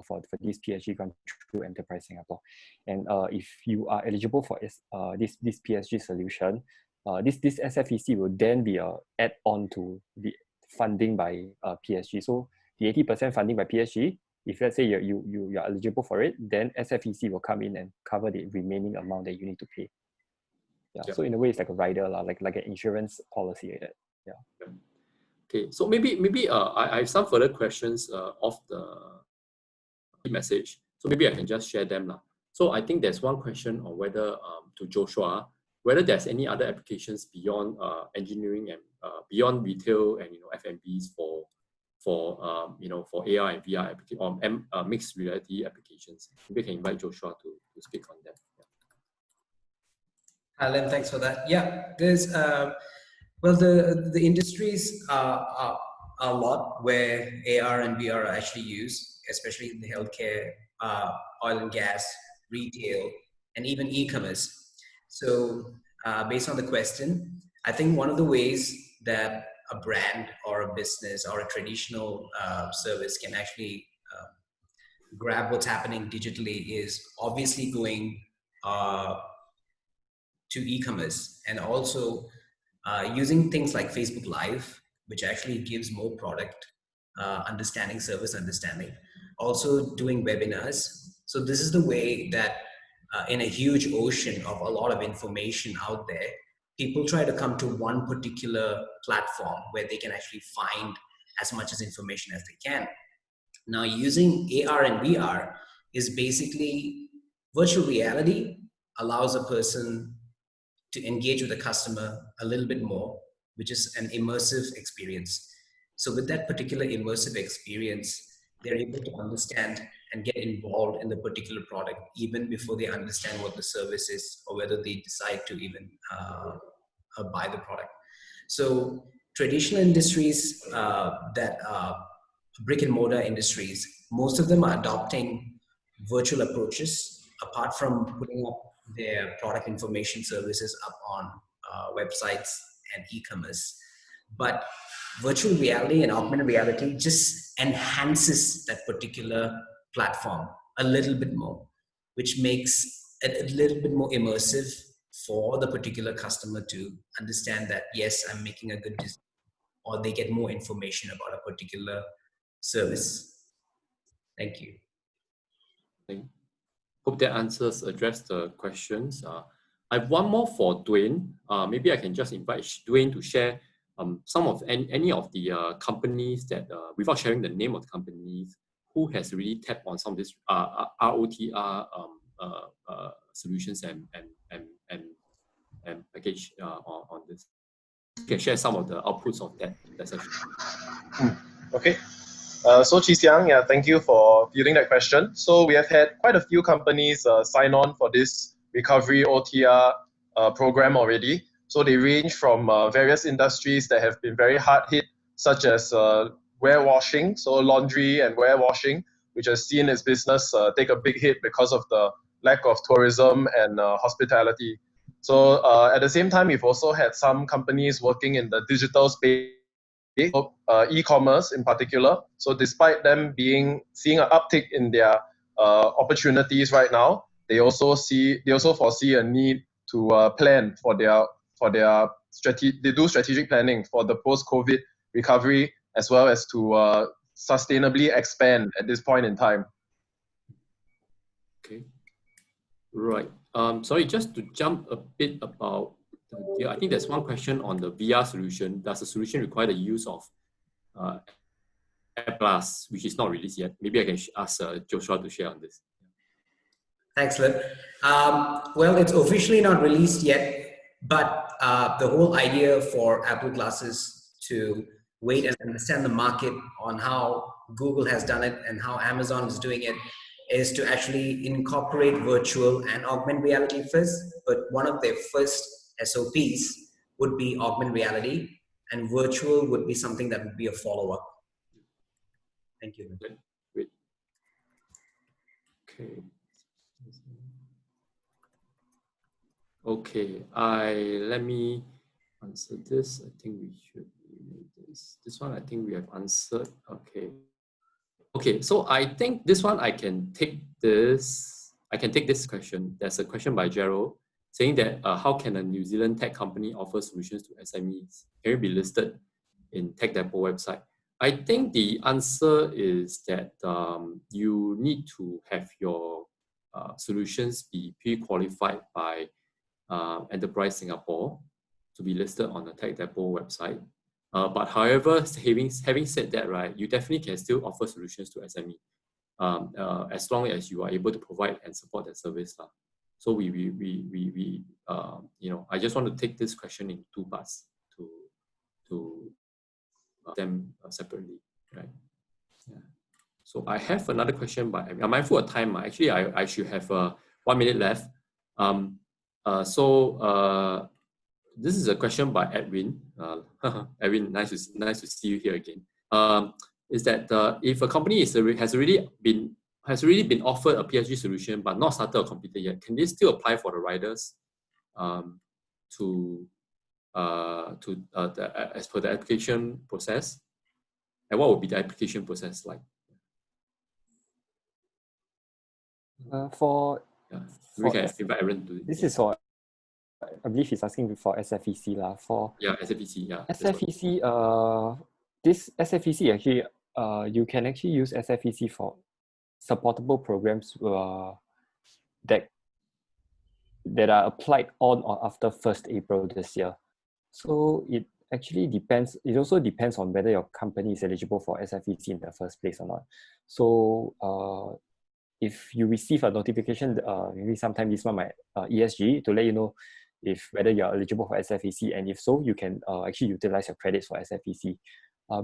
for this PSG gone through Enterprise Singapore. And if you are eligible for this PSG solution, this SFEC will then be a add-on to the funding by PSG. So the 80% funding by PSG, if let's say you are eligible for it, then SFEC will come in and cover the remaining amount that you need to pay. Yeah. So in a way, it's like a rider, like an insurance policy like that. Yeah. Okay. So maybe I have some further questions of the message. So maybe I can just share them lah. So I think there's one question on whether to Joshua, whether there's any other applications beyond engineering and beyond retail and F&Bs for AR and VR or mixed reality applications. Maybe I can invite Joshua to speak on that. Yeah. Hi, Len, thanks for that. Yeah, there's well, the industries are a lot where AR and VR are actually used, especially in the healthcare, oil and gas, retail, and even e-commerce. So based on the question, I think one of the ways that a brand or a business or a traditional service can actually grab what's happening digitally is obviously going to e-commerce, and also using things like Facebook Live, which actually gives more product understanding, service understanding. Also doing webinars. So this is the way that in a huge ocean of a lot of information out there, people try to come to one particular platform where they can actually find as much as information as they can. Now, using AR and VR is basically virtual reality allows a person to engage with the customer a little bit more, which is an immersive experience. So with that particular immersive experience, they're able to understand and get involved in the particular product even before they understand what the service is or whether they decide to even buy the product. So traditional industries that are brick and mortar industries, most of them are adopting virtual approaches apart from putting up their product information services up on websites and e-commerce. But virtual reality and augmented reality just enhances that particular platform a little bit more, which makes it a little bit more immersive for the particular customer to understand that, yes, I'm making a good decision, or they get more information about a particular service. Thank you. Hope that address the questions. I have one more for Dwayne. Maybe I can just invite Dwayne to share some of any of the companies that, without sharing the name of the companies, who has really tapped on some of this ROTR solutions and package on this. You can share some of the outputs of that session. Okay. So Chi Siang, yeah, thank you for fielding that question. So we have had quite a few companies sign on for this recovery OTR program already. So they range from various industries that have been very hard hit, such as warewashing, so laundry and warewashing, which has seen its business take a big hit because of the lack of tourism and hospitality. So at the same time, we've also had some companies working in the digital space, e-commerce in particular. So despite them seeing an uptick in their opportunities right now, they also foresee a need to plan for their they do strategic planning for the post-COVID recovery, as well as to sustainably expand at this point in time. Okay, right. Sorry, just to jump a bit about. I think there's one question on the VR solution. Does the solution require the use of Air+, which is not released yet? Maybe I can ask Joshua to share on this. Thanks, Lip. Well, it's officially not released yet, but the whole idea for Apple Glasses to wait and understand the market on how Google has done it and how Amazon is doing it is to actually incorporate virtual and augmented reality first. But one of their first SOPs would be augmented reality, and virtual would be something that would be a follow-up. Thank you. Great. Okay. Okay, let me answer this. I think we should this one. I think we have answered. Okay. Okay, so I think this one I can take this. I can take this question. There's a question by Gerald saying that how can a New Zealand tech company offer solutions to SMEs? Can it be listed in Tech Depot website? I think the answer is that you need to have your solutions be pre-qualified by Enterprise Singapore to be listed on the Tech Depot website. But however, having said that, right, you definitely can still offer solutions to SME as long as you are able to provide and support that service. So I just want to take this question in two parts to them separately, right? Yeah. So I have another question, but I'm mindful of time. Actually, I should have 1 minute left. This is a question by Edwin. Edwin, nice to see you here again. Is that if a company has already been offered a PSG solution but not started a computer yet, can they still apply for the riders as per the application process? And what would be the application process like? We can invite Aaron to this. Is for, I believe he's asking for SFEC for SFEC. SFEC. This SFEC actually, you can actually use SFEC for supportable programs that are applied on or after 1st April this year. So it actually depends. It also depends on whether your company is eligible for SFEC in the first place or not. So if you receive a notification, maybe sometime this month, ESG, to let you know if whether you are eligible for SFEC, and if so, you can actually utilize your credits for SFEC.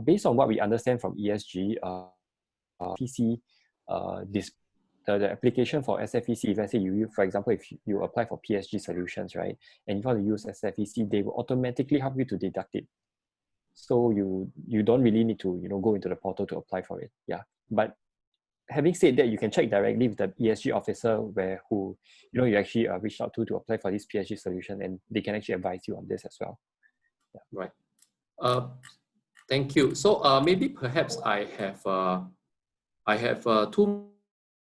Based on what we understand from ESG, the application for SFEC, if let's say for example, if you apply for PSG solutions, right, and you want to use SFEC, they will automatically help you to deduct it. So you don't really need to go into the portal to apply for it. Yeah, but having said that, you can check directly with the ESG officer who you actually reached out to apply for this PSG solution, and they can actually advise you on this as well. Yeah. Right. Thank you. So maybe perhaps I have two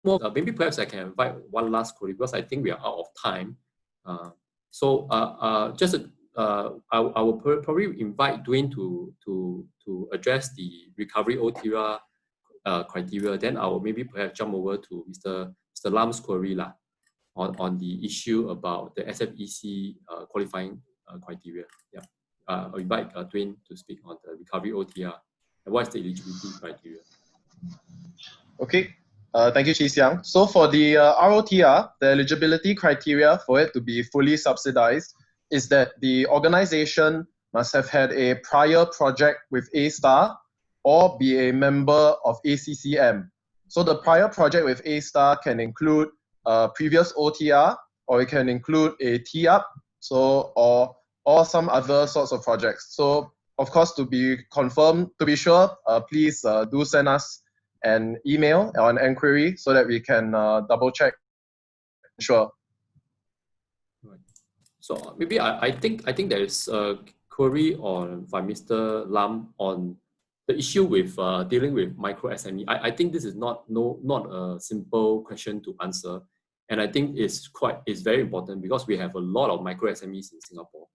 more. Maybe perhaps I can invite one last query because I think we are out of time. I will probably invite Dwayne to address the recovery OTR criteria. Then I will maybe perhaps jump over to Mr. Lam's query on the issue about the SFEC qualifying criteria. Yeah. I'll invite Dwayne to speak on the recovery OTR and what's the eligibility criteria. Okay. Thank you, Chi Xiang. So for the ROTR, the eligibility criteria for it to be fully subsidized is that the organization must have had a prior project with A** or be a member of ACCM. So the prior project with A* can include previous OTR, or it can include a T-up, or some other sorts of projects. So of course, to be confirmed, to be sure, please do send us an email or an inquiry so that we can double check. Sure. Right. So maybe I think there is a query by Mr. Lam on the issue with dealing with micro SME. I think this is not a simple question to answer, and I think it's very important because we have a lot of micro SMEs in Singapore.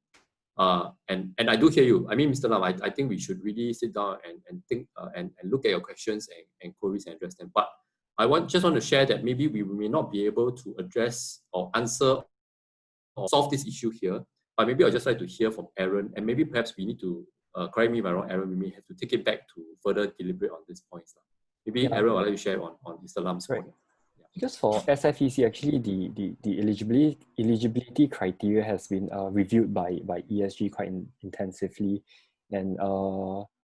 And I do hear you. I mean, Mr. Lam, I think we should really sit down and think and look at your questions and queries and address them. But I just want to share that maybe we may not be able to address or answer or solve this issue here. But maybe I'd just like to hear from Aaron, and maybe perhaps we need to correct me if I'm wrong, Aaron. We may have to take it back to further deliberate on this point. Maybe Aaron, I'll let you share on Mr. Lam's point. Because for SFEC, actually, the eligibility criteria has been reviewed by ESG quite intensively, and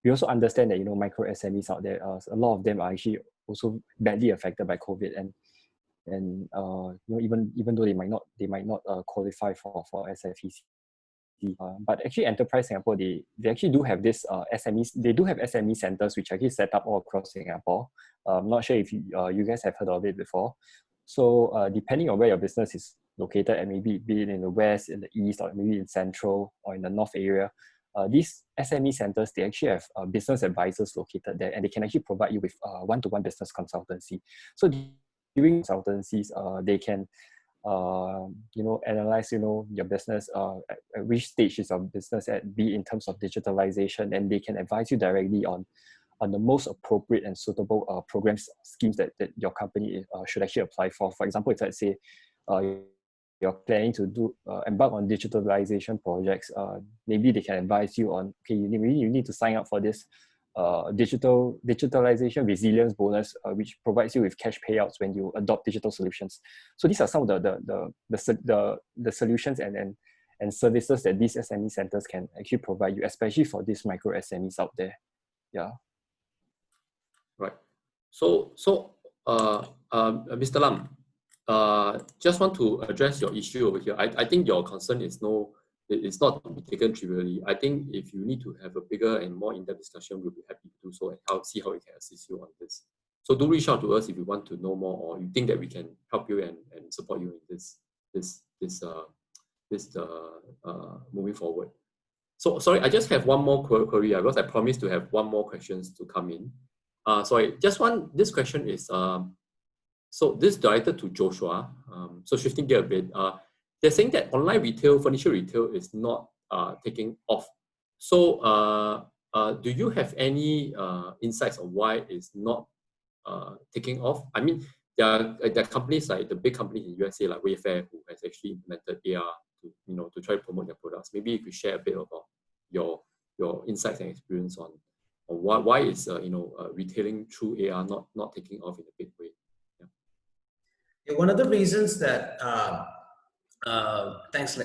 we also understand that micro SMEs out there, a lot of them are actually also badly affected by COVID, and even though they might not qualify for SFEC. But actually, Enterprise Singapore, they actually do have this SMEs. They do have SME centers which are actually set up all across Singapore. I'm not sure if you guys have heard of it before. So depending on where your business is located, and maybe be it in the west, in the east, or maybe in central or in the north area, these SME centers, they actually have business advisors located there, and they can actually provide you with one-to-one business consultancy. So during consultancies, they can analyze, your business, at which stage is your business at, be in terms of digitalization, and they can advise you directly on the most appropriate and suitable programs, schemes that your company should actually apply for. For example, if let's say you're planning to embark on digitalization projects, maybe they can advise you on, okay, you need to sign up for this digitalization resilience bonus, which provides you with cash payouts when you adopt digital solutions. So these are some of the solutions and services that these SME centers can actually provide you, especially for these micro SMEs out there. Yeah. Right. So Mr. Lam, just want to address your issue over here. I think your concern is it's not to be taken trivially. I think if you need to have a bigger and more in-depth discussion, we'll be happy to do so and see how we can assist you on this. So do reach out to us if you want to know more, or you think that we can help you and support you in this moving forward. So sorry, I just have one more query because I promised to have one more questions to come in. Sorry, this question is, so this is directed to Joshua. So shifting gear a bit, they're saying that online retail, furniture retail is not taking off. So do you have any insights on why it's not taking off? I mean, there are companies like the big companies in USA like Wayfair who has actually implemented AR to try to promote their products. Maybe if you share a bit about your insights and experience on why is retailing through AR not taking off in a big way. Yeah, one of the reasons that thanks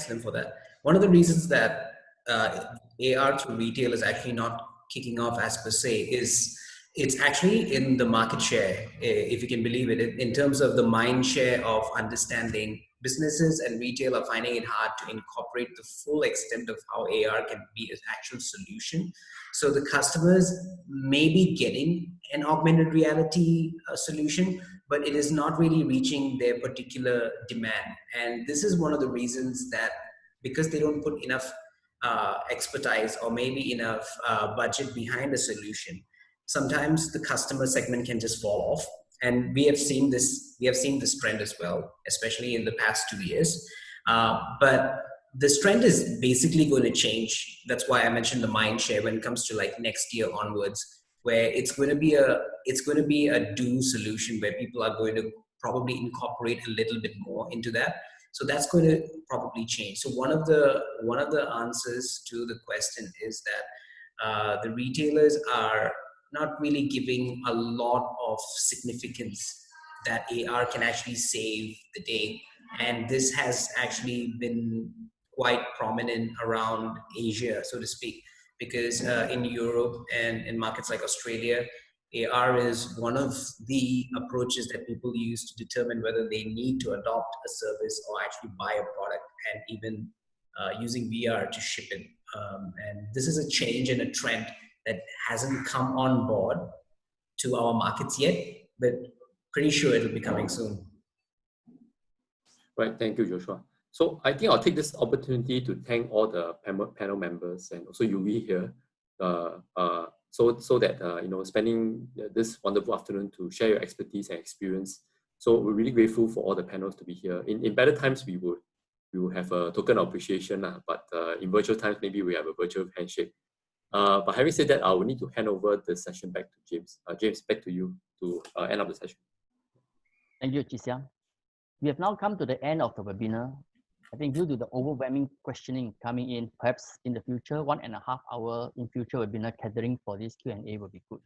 Lim for that. One of the reasons that AR through retail is actually not kicking off as per se is it's actually in the market share, if you can believe it, in terms of the mind share of understanding. Businesses and retail are finding it hard to incorporate the full extent of how AR can be an actual solution. So the customers may be getting an augmented reality solution, but it is not really reaching their particular demand. And this is one of the reasons that because they don't put enough expertise or maybe enough budget behind a solution, sometimes the customer segment can just fall off. And we have seen this trend as well, especially in the past 2 years. But this trend is basically going to change. That's why I mentioned the mind share when it comes to like next year onwards, where it's going to be a do solution where people are going to probably incorporate a little bit more into that. So that's going to probably change. So one of the answers to the question is that the retailers are not really giving a lot of significance that AR can actually save the day. And this has actually been quite prominent around Asia, so to speak, because in Europe and in markets like Australia, AR is one of the approaches that people use to determine whether they need to adopt a service or actually buy a product, and even using VR to ship it. And this is a change and a trend that hasn't come on board to our markets yet, but pretty sure it'll be coming soon. Right, thank you, Joshua. So I think I'll take this opportunity to thank all the panel members and also Yuri here, so that spending this wonderful afternoon to share your expertise and experience. So we're really grateful for all the panels to be here. In better times, we will have a token of appreciation, but in virtual times, maybe we have a virtual handshake. But having said that, I will need to hand over the session back to James. James, back to you to end up the session. Thank you, Chee Siang. We have now come to the end of the webinar. I think due to the overwhelming questioning coming in, perhaps in the future, 1.5 hour in future webinar catering for this Q&A will be good.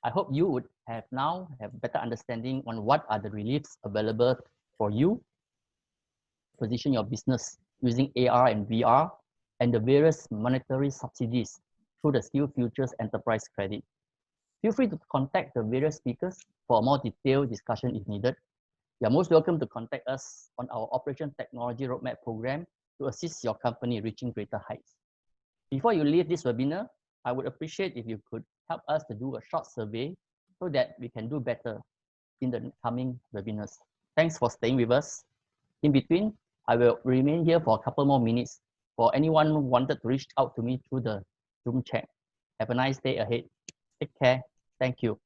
I hope you would have better understanding on what are the reliefs available for you to position your business using AR and VR and the various monetary subsidies through the SkillsFuture Enterprise Credit. Feel free to contact the various speakers for a more detailed discussion if needed. You are most welcome to contact us on our Operation Technology Roadmap program to assist your company reaching greater heights. Before you leave this webinar, I would appreciate if you could help us to do a short survey so that we can do better in the coming webinars. Thanks for staying with us. In between, I will remain here for a couple more minutes For anyone who wanted to reach out to me through the Zoom chat, have a nice day ahead. Take care. Thank you.